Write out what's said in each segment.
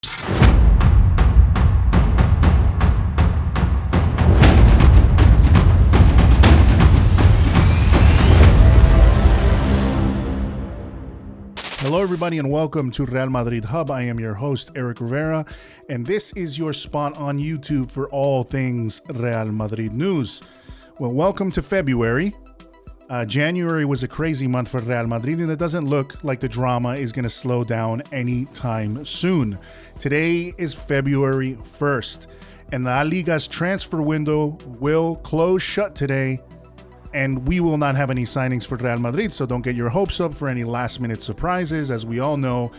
Hello, everybody, and welcome to Real Madrid Hub. I am your host, Eric Rivera, and this is your spot on YouTube for all things Real Madrid news. Well, welcome to February. January was a crazy month for Real Madrid, and it doesn't look like the drama is going to slow down anytime soon. Today is February 1st, and La Liga's transfer window will close shut today, and we will not have any signings for Real Madrid, so don't get your hopes up for any last-minute surprises. As we all know,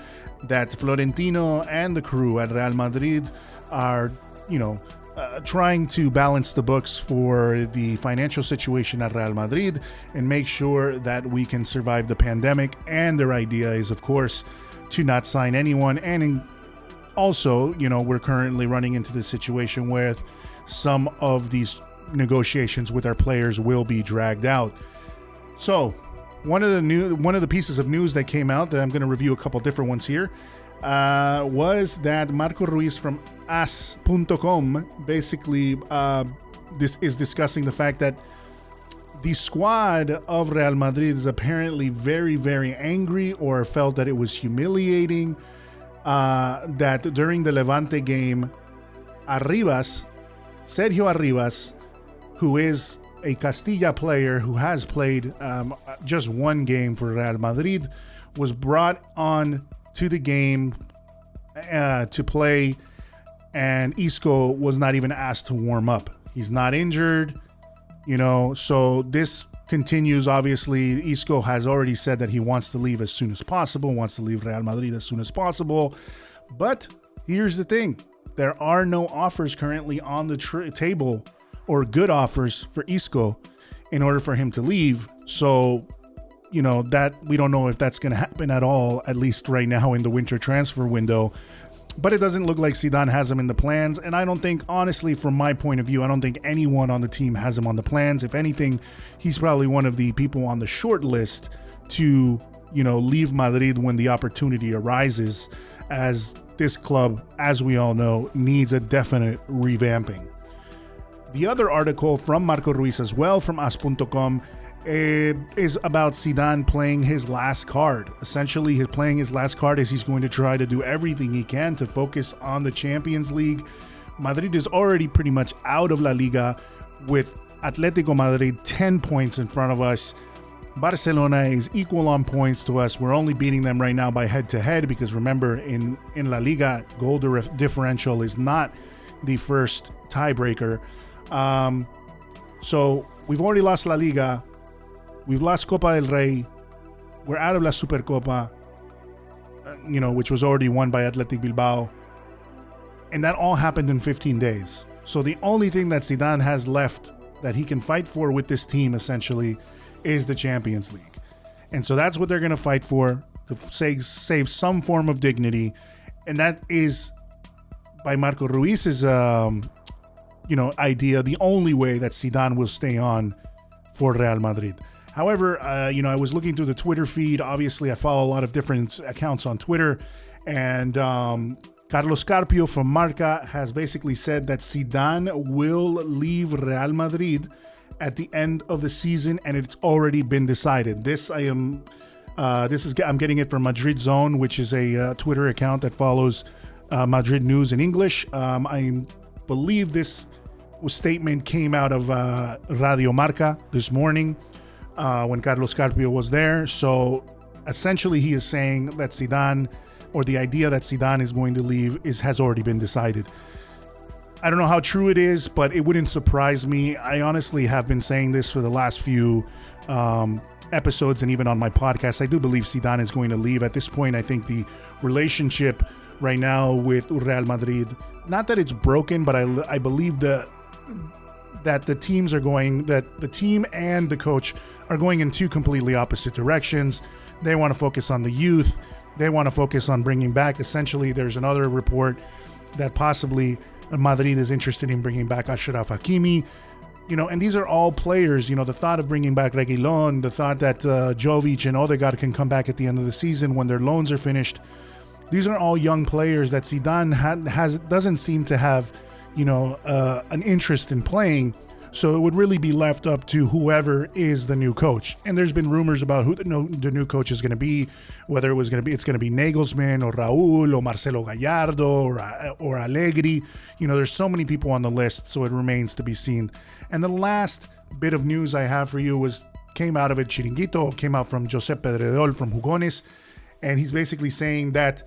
that Florentino and the crew at Real Madrid are, trying to balance the books for the financial situation at Real Madrid and make sure that we can survive the pandemic. And their idea is, of course, to not sign anyone. And also, we're currently running into the situation where some of these negotiations with our players will be dragged out. So one of the pieces of news that came out, that I'm going to review a couple different ones here, was that Marco Ruiz from as.com basically this is discussing the fact that the squad of Real Madrid is apparently very, very angry, or felt that it was humiliating, that during the Levante game, Sergio Ramos, who is a Castilla player who has played just one game for Real Madrid, was brought on to the game to play, and Isco was not even asked to warm up. He's not injured, so this continues. Obviously, Isco has already said that he wants to leave as soon as possible, wants to leave Real Madrid as soon as possible. But here's the thing. There are no offers currently on the table, or good offers for Isco in order for him to leave. So, that we don't know if that's going to happen at all, at least right now in the winter transfer window. But it doesn't look like Zidane has him in the plans. And I don't think, honestly, from my point of view, I don't think anyone on the team has him on the plans. If anything, he's probably one of the people on the short list to, leave Madrid when the opportunity arises, as this club, as we all know, needs a definite revamping. The other article from Marco Ruiz as well, from as.com, is about Zidane playing his last card. Essentially, he's playing his last card as he's going to try to do everything he can to focus on the Champions League. Madrid is already pretty much out of La Liga, with Atletico Madrid 10 points in front of us. Barcelona is equal on points to us. We're only beating them right now by head-to-head, because remember, in La Liga, goal differential is not the first tiebreaker. So we've already lost La Liga. We've lost Copa del Rey. We're out of La Supercopa, which was already won by Athletic Bilbao. And that all happened in 15 days. So the only thing that Zidane has left that he can fight for with this team, essentially, is the Champions League. And so that's what they're going to fight for, to save some form of dignity. And that is, by Marco Ruiz's idea, the only way that Zidane will stay on for Real Madrid. However, I was looking through the Twitter feed. Obviously, I follow a lot of different accounts on Twitter, and Carlos Carpio from Marca has basically said that Zidane will leave Real Madrid at the end of the season, and it's already been decided. I'm getting it from Madrid Zone, which is a Twitter account that follows Madrid news in English. I believe this statement came out of Radio Marca this morning when Carlos Carpio was there. So essentially, he is saying that Zidane, or the idea that Zidane is going to leave, has already been decided. I don't know how true it is, but it wouldn't surprise me. I honestly have been saying this for the last few episodes, and even on my podcast. I do believe Zidane is going to leave. At this point, I think the relationship right now with Real Madrid, not that it's broken, but I believe that the team and the coach are going in two completely opposite directions. They want to focus on the youth. They want to focus on bringing back. Essentially, there's another report that possibly Madrid is interested in bringing back Achraf Hakimi. And these are all players, the thought of bringing back Reguilón, the thought that Jovic and Odegaard can come back at the end of the season when their loans are finished. These are all young players that Zidane doesn't seem to have, an interest in playing. So it would really be left up to whoever is the new coach. And there's been rumors about who the new coach is going to be, whether it's going to be Nagelsmann or Raúl or Marcelo Gallardo or Allegri. There's so many people on the list, so it remains to be seen. And the last bit of news I have for you came out of El Chiringuito, came out from Josep Pedredol from Jugones, and he's basically saying that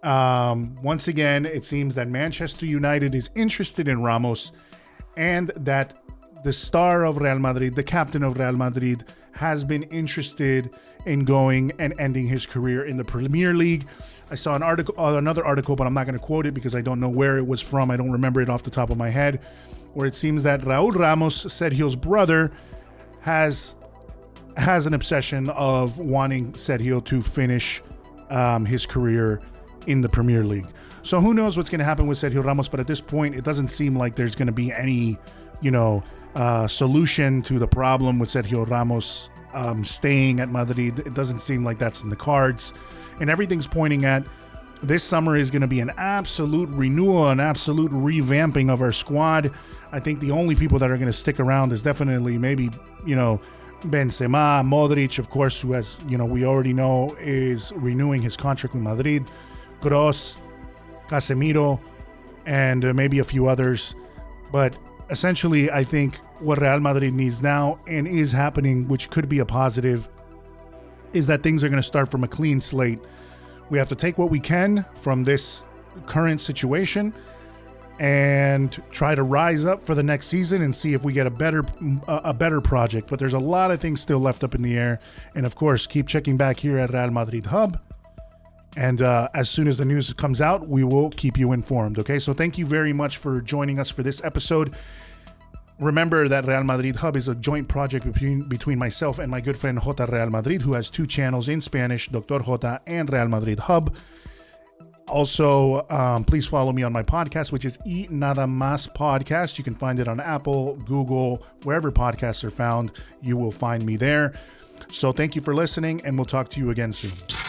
once again, it seems that Manchester United is interested in Ramos, and that the star of Real Madrid, the captain of Real Madrid, has been interested in going and ending his career in the Premier League. I saw another article, but I'm not going to quote it because I don't know where it was from. I don't remember it off the top of my head, where it seems that Raúl Ramos, Sergio's brother, has an obsession of wanting Sergio to finish his career in the Premier League. So who knows what's going to happen with Sergio Ramos, but at this point, it doesn't seem like there's going to be any, solution to the problem with Sergio Ramos staying at Madrid. It doesn't seem like that's in the cards, and everything's pointing at this summer is going to be an absolute renewal, an absolute revamping of our squad. I think the only people that are going to stick around is definitely maybe, Benzema, Modric, of course, who has, we already know is renewing his contract with Madrid, Kroos, Casemiro, and maybe a few others. But essentially, I think what Real Madrid needs now, and is happening, which could be a positive, is that things are going to start from a clean slate. We have to take what we can from this current situation and try to rise up for the next season and see if we get a better project. But there's a lot of things still left up in the air. And of course, keep checking back here at Real Madrid Hub. And as soon as the news comes out, we will keep you informed. Okay, so thank you very much for joining us for this episode. Remember that Real Madrid Hub is a joint project between myself and my good friend Jota Real Madrid, who has two channels in Spanish, Dr. Jota and Real Madrid Hub. Also, please follow me on my podcast, which is Y Nada Más Podcast. You can find it on Apple, Google, wherever podcasts are found. You will find me there. So thank you for listening, and we'll talk to you again soon.